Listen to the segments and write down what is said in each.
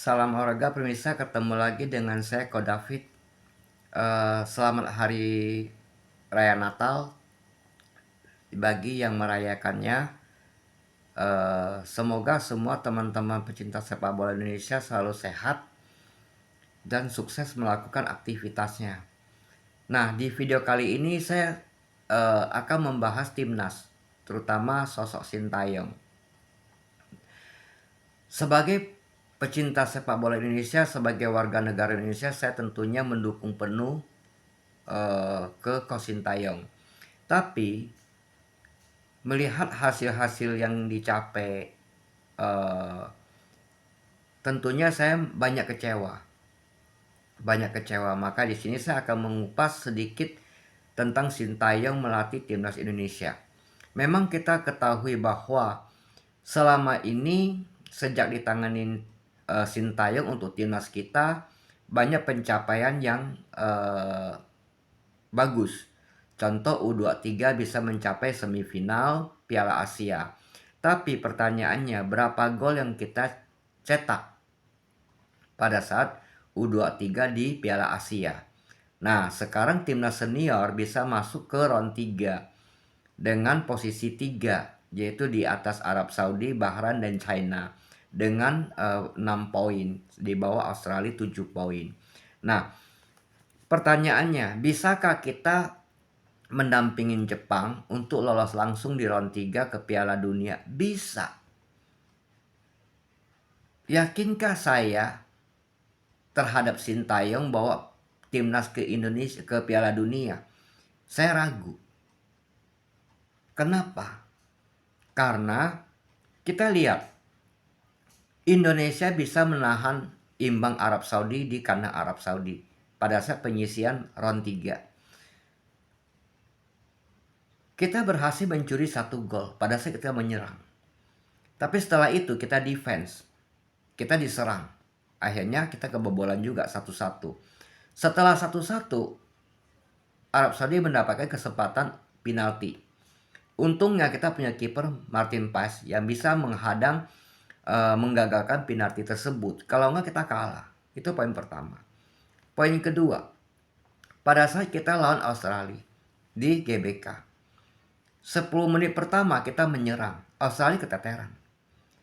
Salam olahraga pemirsa, ketemu lagi dengan saya Ko David. Selamat Hari Raya Natal bagi yang merayakannya. Semoga semua teman-teman pecinta sepak bola Indonesia selalu sehat dan sukses melakukan aktivitasnya. Nah, di video kali ini saya akan membahas timnas, terutama sosok Sintayong. Sebagai pecinta sepak bola Indonesia, sebagai warga negara Indonesia, saya tentunya mendukung penuh ke Coach Sintayong. Tapi melihat hasil-hasil yang dicapai, tentunya saya banyak kecewa. Maka di sini saya akan mengupas sedikit tentang Sintayong melatih timnas Indonesia. Memang kita ketahui bahwa selama ini sejak ditanganin Sintayong untuk timnas kita, banyak pencapaian yang bagus. Contoh U23 bisa mencapai semifinal Piala Asia. Tapi pertanyaannya, berapa gol yang kita cetak pada saat U23 di Piala Asia? Nah, sekarang timnas senior bisa masuk ke round 3 dengan posisi 3, yaitu di atas Arab Saudi, Bahrain, dan China dengan 6 poin, di bawah Australia 7 poin. Nah, pertanyaannya, bisakah kita mendampingin Jepang untuk lolos langsung di round 3 ke Piala Dunia? Bisa. Yakinkah saya terhadap Sintayong bawa timnas ke Indonesia ke Piala Dunia? Saya ragu. Kenapa? Karena kita lihat Indonesia bisa menahan imbang Arab Saudi di kandang Arab Saudi pada saat penyisian round 3. Kita berhasil mencuri 1 gol pada saat kita menyerang. Tapi setelah itu kita defense. Kita diserang. Akhirnya kita kebobolan juga 1-1. Setelah 1-1, Arab Saudi mendapatkan kesempatan penalti. Untungnya kita punya kiper Martin Paes yang bisa menghadang, menggagalkan penalti tersebut. Kalau enggak kita kalah. Itu poin pertama. Poin kedua, pada saat kita lawan Australia di GBK, 10 menit pertama kita menyerang, Australia keteteran.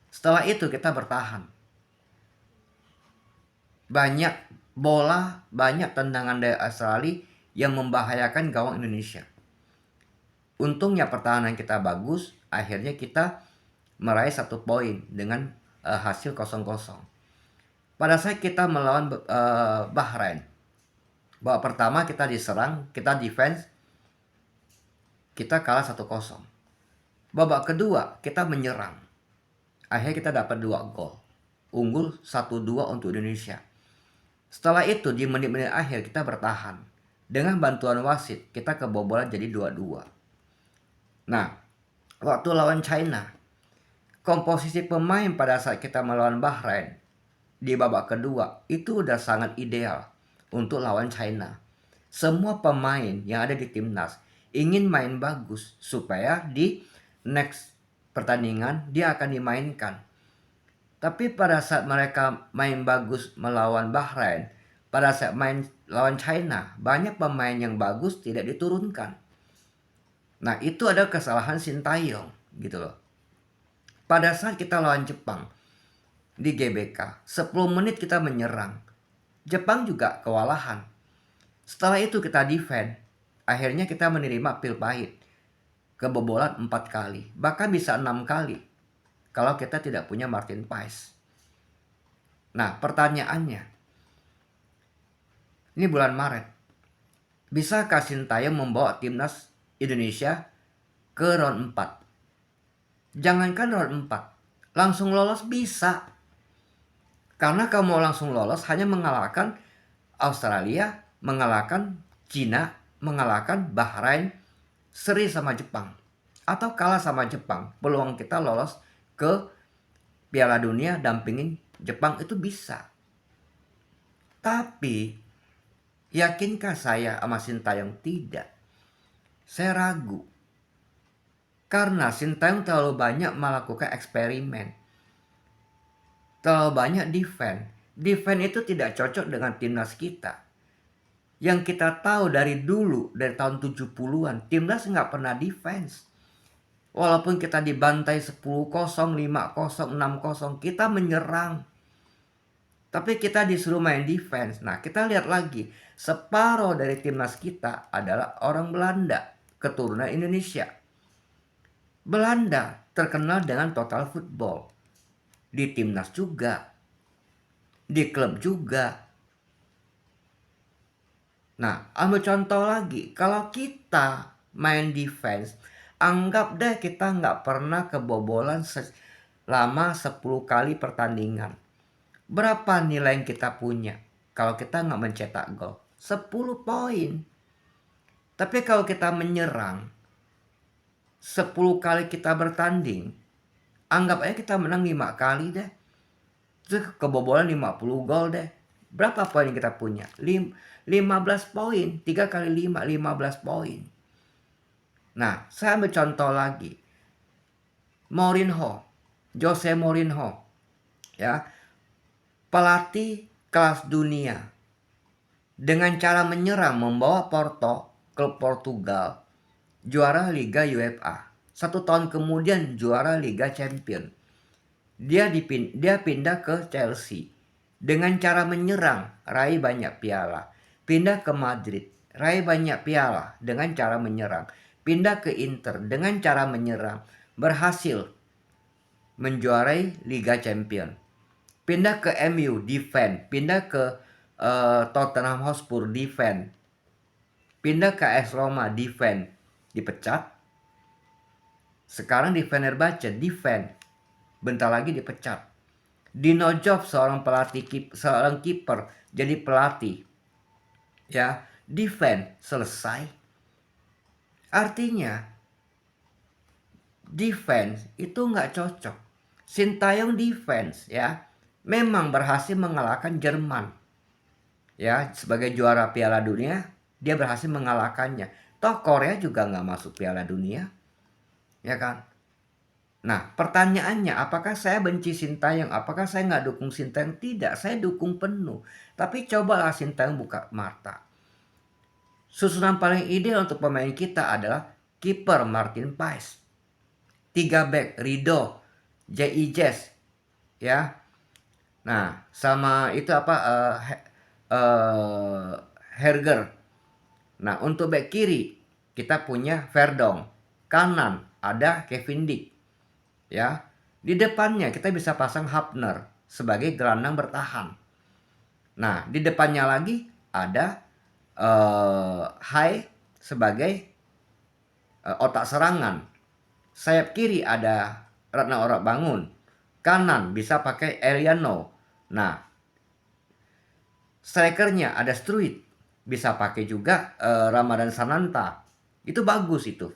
Setelah itu kita bertahan. Banyak bola, banyak tendangan dari Australia yang membahayakan gawang Indonesia. Untungnya pertahanan kita bagus, akhirnya kita meraih 1 poin dengan hasil 0-0. Pada saat kita melawan Bahrain, babak pertama kita diserang, kita defense, kita kalah 1-0. Babak kedua kita menyerang, akhirnya kita dapat 2 gol, unggul 1-2 untuk Indonesia. Setelah itu di menit-menit akhir kita bertahan. Dengan bantuan wasit kita kebobolan jadi 2-2. Nah, waktu lawan China, komposisi pemain pada saat kita melawan Bahrain di babak kedua itu udah sangat ideal untuk lawan China. Semua pemain yang ada di timnas ingin main bagus supaya di next pertandingan dia akan dimainkan. Tapi pada saat mereka main bagus melawan Bahrain, pada saat main lawan China, banyak pemain yang bagus tidak diturunkan. Nah, itu adalah kesalahan Sintayong gitu loh. Pada saat kita lawan Jepang di GBK, 10 menit kita menyerang. Jepang juga kewalahan. Setelah itu kita defend. Akhirnya kita menerima pil pahit. Kebobolan 4 kali, bahkan bisa 6 kali kalau kita tidak punya Martin Paes. Nah, pertanyaannya, ini bulan Maret, bisakah Sintayong membawa timnas Indonesia ke round 4? Jangankan round 4, langsung lolos bisa. Karena kalau mau langsung lolos hanya mengalahkan Australia, mengalahkan Cina, mengalahkan Bahrain, seri sama Jepang, atau kalah sama Jepang. Peluang kita lolos ke Piala Dunia dampingin Jepang itu bisa. Tapi yakinkah saya sama Sintayong? Tidak. Saya ragu. Karena Sintayong terlalu banyak melakukan eksperimen. Terlalu banyak defense. Defense itu tidak cocok dengan timnas kita. Yang kita tahu dari dulu, dari tahun 70-an, timnas nggak pernah defense. Walaupun kita dibantai 10-0, 5-0, 6-0, kita menyerang. Tapi kita disuruh main defense. Nah, kita lihat lagi, separuh dari timnas kita adalah orang Belanda, keturunan Indonesia. Belanda terkenal dengan total football. Di timnas juga, di klub juga. Nah, ambil contoh lagi, kalau kita main defense, anggap deh kita nggak pernah kebobolan selama 10 kali pertandingan. Berapa nilai yang kita punya kalau kita nggak mencetak gol? 10 poin. Tapi kalau kita menyerang, 10 kali kita bertanding, anggap aja kita menang 5 kali deh. Terus kebobolan 50 gol deh. Berapa poin yang kita punya? 15 poin. 3 kali 5, 15 poin. Nah, saya ambil contoh lagi. Mourinho, Jose Mourinho, ya, pelatih kelas dunia. Dengan cara menyerang membawa Porto, klub Portugal, juara Liga UEFA. 1 tahun kemudian juara Liga Champion. Dia pindah ke Chelsea. Dengan cara menyerang, raih banyak piala. Pindah ke Madrid, raih banyak piala dengan cara menyerang. Pindah ke Inter dengan cara menyerang, berhasil menjuarai Liga Champion. Pindah ke MU, defend. Pindah ke Tottenham Hotspur, defend. Pindah ke AS Roma, defend. Dipecat. Sekarang di Fenerbahce, defend. Bentar lagi dipecat. Dino Job, seorang kiper, jadi pelatih. Ya, defend, selesai. Artinya, defense itu nggak cocok. Sintayong defense, ya, memang berhasil mengalahkan Jerman. Ya, sebagai juara Piala Dunia, dia berhasil mengalahkannya. Toh Korea juga nggak masuk Piala Dunia, ya kan? Nah, pertanyaannya, apakah saya benci Sintayong? Apakah saya nggak dukung Sintayong? Tidak, saya dukung penuh. Tapi cobalah Sintayong buka mata. Susunan paling ideal untuk pemain kita adalah kiper Martin Paes, 3 back Rido, J.I. Jazz, ya. Nah, sama itu apa? Herger. Nah, untuk back kiri kita punya Verdong. Kanan ada Kevin Dick. Ya, di depannya kita bisa pasang Hapner sebagai gelandang bertahan. Nah, di depannya lagi ada Hai sebagai otak serangan. Sayap kiri ada Ratna Orabangun. Kanan bisa pakai Eliano. Nah, strikernya ada Struit. Bisa pakai juga Ramadan Sananta. Itu bagus itu.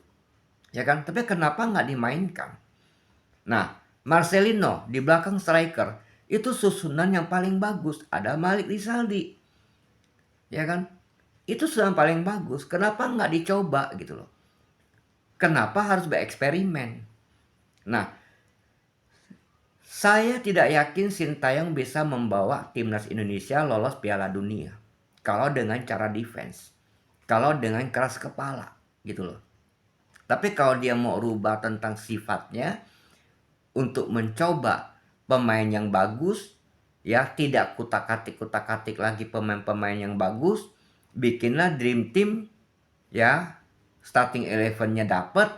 Ya kan? Tapi kenapa nggak dimainkan? Nah, Marcelino di belakang striker itu susunan yang paling bagus. Ada Malik Rizaldi, ya kan? Itu susunan paling bagus. Kenapa nggak dicoba gitu loh? Kenapa harus bereksperimen? Nah, saya tidak yakin Sintayong bisa membawa timnas Indonesia lolos Piala Dunia kalau dengan cara defense, kalau dengan keras kepala gitu loh. Tapi kalau dia mau rubah tentang sifatnya, untuk mencoba pemain yang bagus, ya, tidak kutak-katik lagi pemain-pemain yang bagus, bikinlah dream team, ya, starting 11-nya dapet.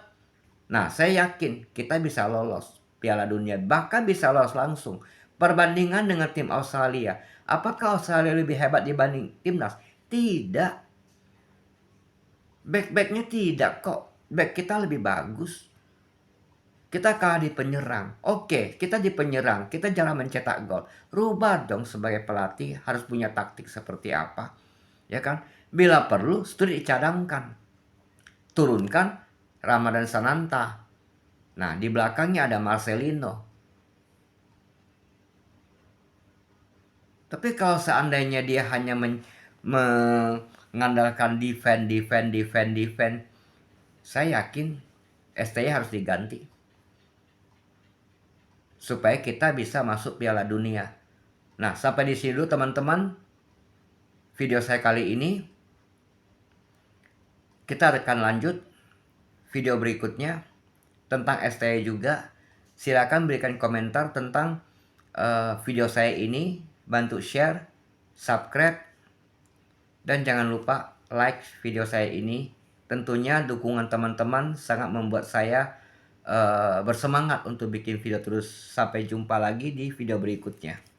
Nah, saya yakin kita bisa lolos Piala Dunia, bahkan bisa lolos langsung. Perbandingan dengan tim Australia, apakah Australia lebih hebat dibanding timnas? Tidak. Back-backnya tidak kok. Back kita lebih bagus. Kita kalah di penyerang. Oke, kita di penyerang. Kita jarang mencetak gol. Rubah dong sebagai pelatih. Harus punya taktik seperti apa. Ya kan? Bila perlu, Studi dicadangkan. Turunkan Ramadan Sananta. Nah, di belakangnya ada Marcelino. Tapi kalau seandainya dia hanya mengandalkan defend, saya yakin STY harus diganti supaya kita bisa masuk Piala Dunia. Nah, sampai di sini dulu teman-teman video saya kali ini. Kita akan lanjut video berikutnya tentang STI juga. Silakan berikan komentar tentang video saya ini, bantu share, subscribe, dan jangan lupa like video saya ini. Tentunya dukungan teman-teman sangat membuat saya bersemangat untuk bikin video terus. Sampai jumpa lagi di video berikutnya.